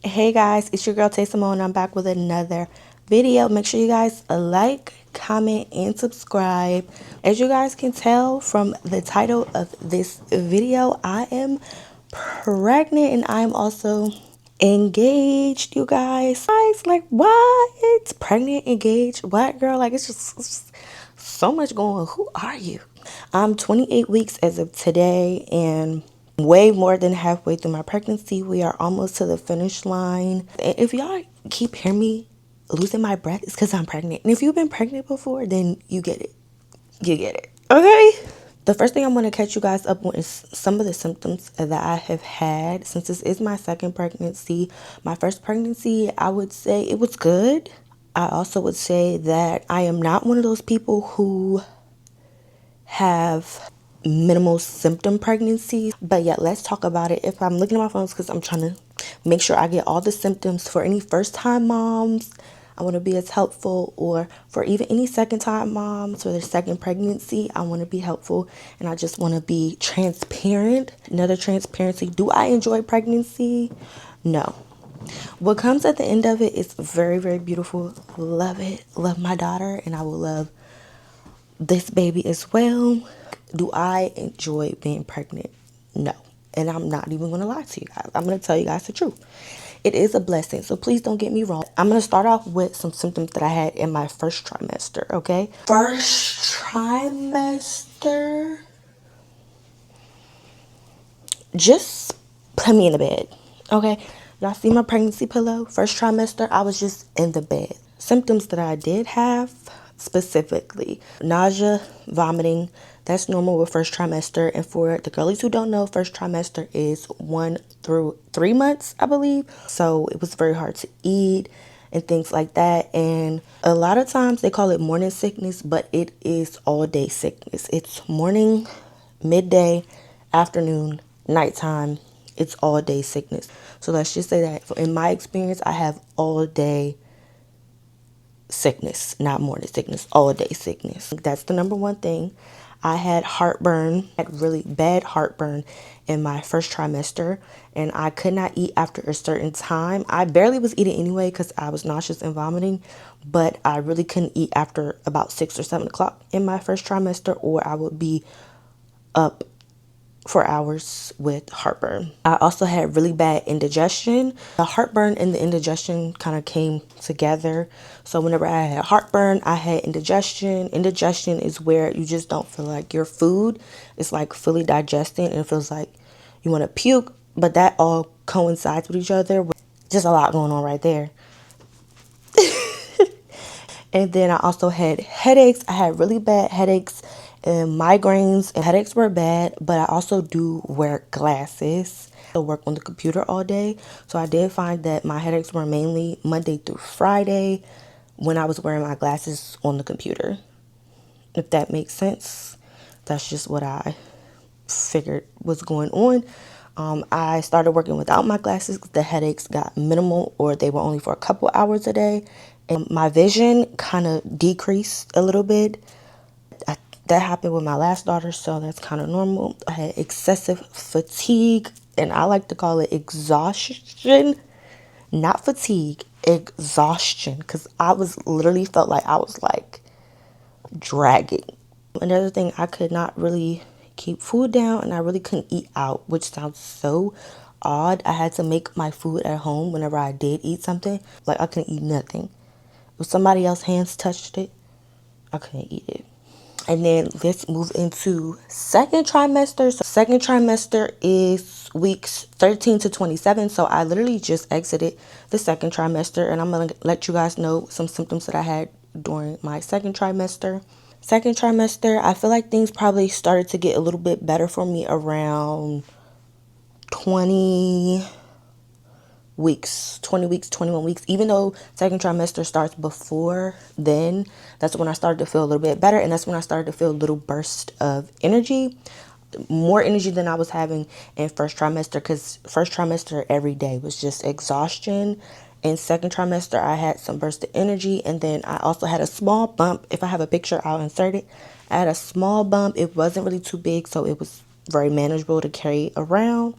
Hey guys, it's your girl Tay Simone. I'm back with another video. Make sure you guys like, comment, and subscribe. As you guys can tell from the title of this video, I am pregnant and I'm also engaged, you guys. Guys, like what? Pregnant, engaged, what, girl? Like it's just so much going on. Who are you? I'm 28 weeks as of today and way more than halfway through my pregnancy. We are almost to the finish line. And if y'all keep hearing me losing my breath, it's because I'm pregnant. And if you've been pregnant before, then you get it. You get it. Okay? The first thing I'm going to catch you guys up on is some of the symptoms that I have had since this is my second pregnancy. My first pregnancy, I would say it was good. I also would say that I am not one of those people who have minimal symptom pregnancies, but yet let's talk about it. If I'm looking at my phones, because I'm trying to make sure I get all the symptoms for any first time moms, I want to be as helpful, or for even any second time moms or their second pregnancy, I want to be helpful, and I just want to be transparent. Another transparency, do I enjoy pregnancy? No. What comes at the end of it is very, very beautiful. Love it. Love my daughter, and I will love this baby as well. Do I enjoy being pregnant? No. And I'm not even going to lie to you guys. I'm going to tell you guys the truth. It is a blessing, so please don't get me wrong. I'm going to start off with some symptoms that I had in my first trimester, okay? First trimester, just put me in the bed, okay? Y'all see my pregnancy pillow? First trimester, I was just in the bed. Symptoms that I did have specifically: nausea, vomiting. That's normal with first trimester. And for the girlies who don't know, first trimester is 1 through 3 months, I believe. So it was very hard to eat and things like that. And a lot of times they call it morning sickness, but it is all day sickness. It's morning, midday, afternoon, nighttime. It's all day sickness. So let's just say that in my experience, I have all day sickness, not morning sickness, all day sickness. That's the number one thing. I had heartburn, had really bad heartburn in my first trimester, and I could not eat after a certain time. I barely was eating anyway because I was nauseous and vomiting, but I really couldn't eat after about 6 or 7 o'clock in my first trimester, or I would be up for hours with heartburn. I also had really bad indigestion. The heartburn and the indigestion kind of came together. So whenever I had heartburn, I had indigestion. Indigestion is where you just don't feel like your food is like fully digesting and it feels like you want to puke, but that all coincides with each other. Just a lot going on right there. And then I also had headaches. I had really bad headaches and migraines, and headaches were bad, but I also do wear glasses. I work on the computer all day. So I did find that my headaches were mainly Monday through Friday when I was wearing my glasses on the computer. If that makes sense. That's just what I figured was going on. I started working without my glasses. The headaches got minimal, or they were only for a couple hours a day. And my vision kind of decreased a little bit. That happened with my last daughter, so that's kind of normal. I had excessive fatigue, and I like to call it exhaustion, not fatigue, exhaustion, because I was literally felt like I was like dragging. Another thing, I could not really keep food down, and I really couldn't eat out, which sounds so odd. I had to make my food at home whenever I did eat something. Like, I couldn't eat nothing. If somebody else's hands touched it, I couldn't eat it. And then let's move into second trimester. So second trimester is weeks 13 to 27. So I literally just exited the second trimester, and I'm going to let you guys know some symptoms that I had during my second trimester. Second trimester, I feel like things probably started to get a little bit better for me around 20 weeks, 21 weeks. Even though second trimester starts before then, that's when I started to feel a little bit better, and that's when I started to feel a little burst of energy, more energy than I was having in first trimester, because first trimester every day was just exhaustion. In second trimester, I had some burst of energy, and then I also had a small bump. If I have a picture, I'll insert it. I had a small bump. It wasn't really too big, so it was very manageable to carry around.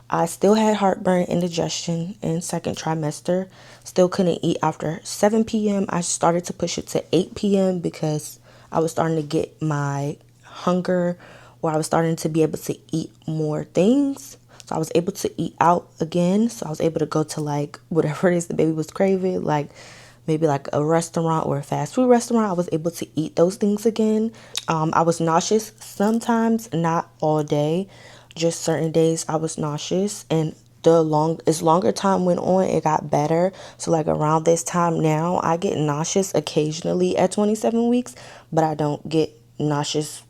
I still had heartburn, indigestion in second trimester. Still couldn't eat after 7 p.m. I started to push it to 8 p.m. because I was starting to get my hunger, or I was starting to be able to eat more things. So I was able to eat out again. So I was able to go to like whatever it is the baby was craving, like maybe like a restaurant or a fast food restaurant. I was able to eat those things again. I was nauseous sometimes, not all day, just certain days I was nauseous. And as longer time went on, it got better. So like around this time now, I get nauseous occasionally at 27 weeks, but I don't get nauseous.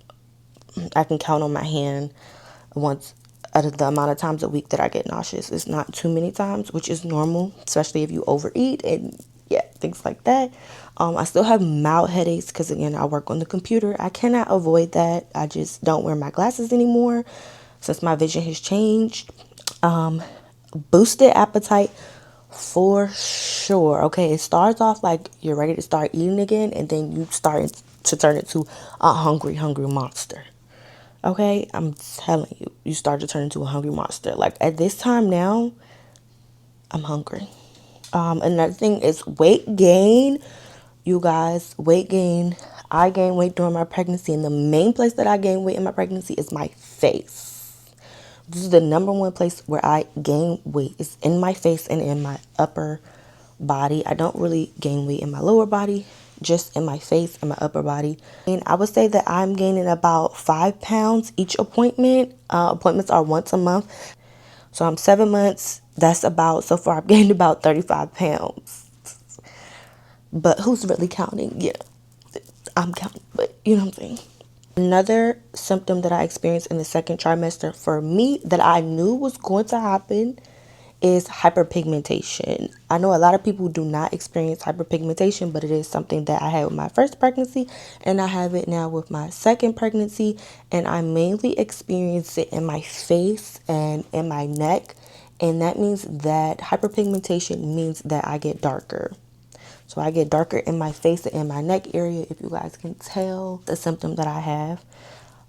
I can count on my hand once out of the amount of times a week that I get nauseous. It's not too many times, which is normal, especially if you overeat and yeah, things like that. I still have mild headaches because again, I work on the computer. I cannot avoid that. I just don't wear my glasses anymore since my vision has changed. Um, Boosted appetite for sure. Okay, it starts off like you're ready to start eating again, and then you start to turn into a hungry monster. Okay, I'm telling you, you start to turn into a hungry monster. Like at this time now, I'm hungry. Another thing is weight gain. You guys, weight gain. I gained weight during my pregnancy, and the main place that I gain weight in my pregnancy is my face. This is the number one place where I gain weight. It's in my face and in my upper body. I don't really gain weight in my lower body, just in my face and my upper body. And I would say that I'm gaining about 5 pounds each appointment. Appointments are once a month. So I'm 7 months. That's about, so far I've gained about 35 pounds. But who's really counting? Yeah, I'm counting, but you know what I'm saying. Another symptom that I experienced in the second trimester for me that I knew was going to happen is hyperpigmentation. I know a lot of people do not experience hyperpigmentation, but it is something that I had with my first pregnancy and I have it now with my second pregnancy, and I mainly experience it in my face and in my neck, and that means that hyperpigmentation means that I get darker. So I get darker in my face and in my neck area, if you guys can tell the symptom that I have.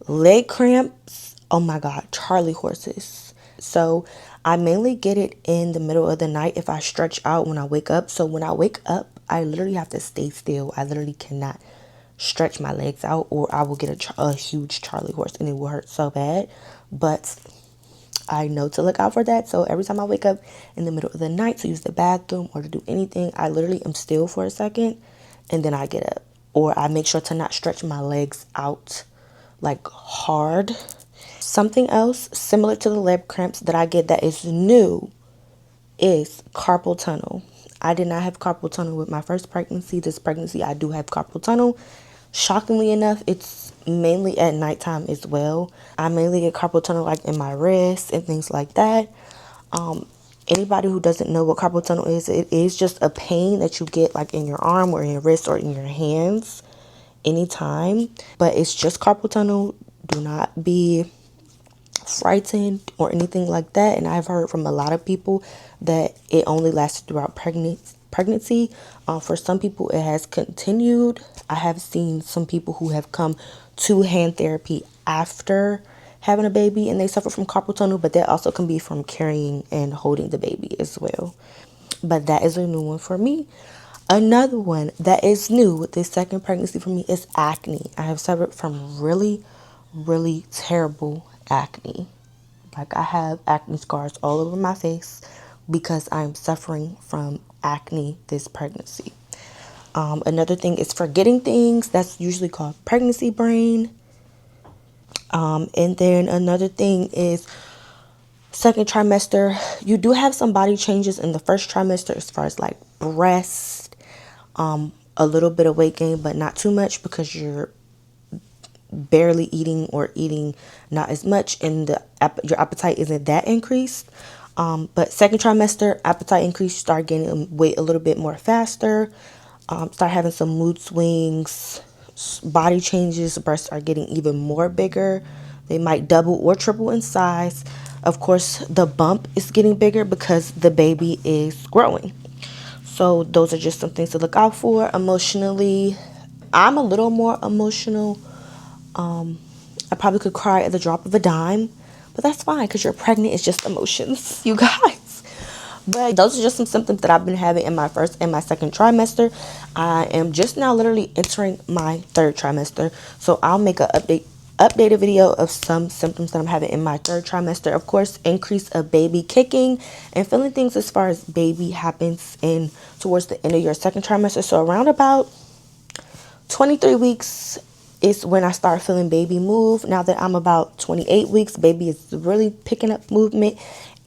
Leg cramps, oh my God, Charlie horses. So I mainly get it in the middle of the night if I stretch out when I wake up. So when I wake up, I literally have to stay still. I literally cannot stretch my legs out or I will get a huge Charlie horse and it will hurt so bad. But I know to look out for that. So every time I wake up in the middle of the night to use the bathroom or to do anything, I literally am still for a second and then I get up. Or I make sure to not stretch my legs out like hard. Something else similar to the leg cramps that I get that is new is carpal tunnel. I did not have carpal tunnel with my first pregnancy. This pregnancy, I do have carpal tunnel. Shockingly enough, it's mainly at nighttime as well. I mainly get carpal tunnel like in my wrists and things like that. Anybody who doesn't know what carpal tunnel is, it is just a pain that you get like in your arm or in your wrist or in your hands anytime. But it's just carpal tunnel. Do not be frightened or anything like that. And I've heard from a lot of people that it only lasted throughout pregnancy. For some people, it has continued. I have seen some people who have come to hand therapy after having a baby and they suffer from carpal tunnel, but that also can be from carrying and holding the baby as well. But that is a new one for me. Another one that is new with this second pregnancy for me is acne. I have suffered from really terrible acne. Like I have acne scars all over my face because I'm suffering from acne this pregnancy. Another thing is forgetting things. That's usually called pregnancy brain. And then another thing is second trimester. You do have some body changes in the first trimester as far as like breast, a little bit of weight gain, but not too much because you're barely eating or eating not as much and your appetite isn't that increased. But second trimester, appetite increase, start gaining weight a little bit more faster, start having some mood swings, body changes, breasts are getting even more bigger. They might double or triple in size. Of course, the bump is getting bigger because the baby is growing. So those are just some things to look out for. Emotionally, I'm a little more emotional. I probably could cry at the drop of a dime, but that's fine because you're pregnant. It's just emotions, you guys. But those are just some symptoms that I've been having in my first and my second trimester. I am just now literally entering my third trimester, so I'll make an updated video of some symptoms that I'm having in my third trimester. Of course, increase of baby kicking and feeling things as far as baby happens in towards the end of your second trimester. So around about 23 weeks is when I start feeling baby move. Now that I'm about 28 weeks, baby is really picking up movement.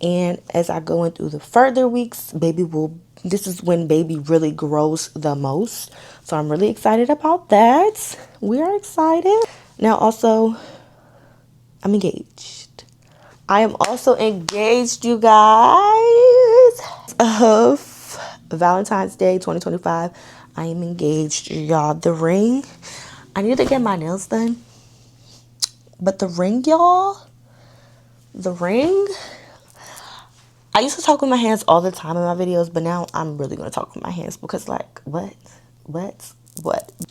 And as I go in through the further weeks, this is when baby really grows the most. So I'm really excited about that. We are excited. Now also, I'm engaged. I am also engaged, you guys. Of Valentine's Day 2025, I am engaged, y'all. The ring, I need to get my nails done, but the ring, y'all, the ring, I used to talk with my hands all the time in my videos, but now I'm really gonna talk with my hands because, like, what?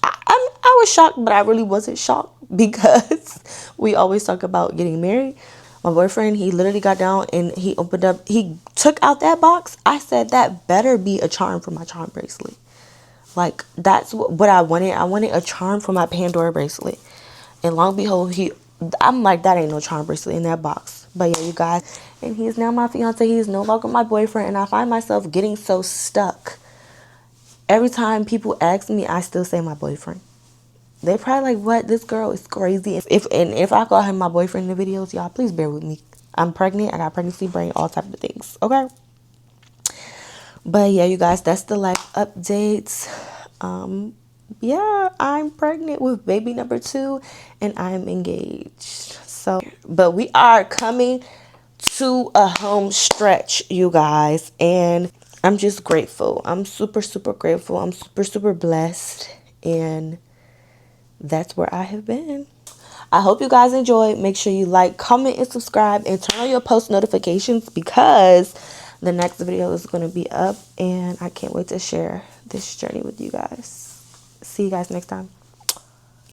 I was shocked, but I really wasn't shocked because we always talk about getting married. My boyfriend, he literally got down and he opened up, he took out that box. I said, that better be a charm for my charm bracelet. Like, that's what I wanted. I wanted a charm for my Pandora bracelet. And long behold, I'm like, that ain't no charm bracelet in that box. But yeah, you guys, and he is now my fiance. He is no longer my boyfriend. And I find myself getting so stuck. Every time people ask me, I still say my boyfriend. They probably like, what? This girl is crazy. If I call him my boyfriend in the videos, y'all, please bear with me. I'm pregnant. I got pregnancy brain, all type of things. Okay. But yeah, you guys, that's the life updates. Yeah, I'm pregnant with baby number 2 and I'm engaged. So, but we are coming to a home stretch, you guys, and I'm just grateful. I'm super, super grateful. I'm super, super blessed, and that's where I have been. I hope you guys enjoyed. Make sure you like, comment, and subscribe, and turn on your post notifications because the next video is going to be up, and I can't wait to share this journey with you guys. See you guys next time.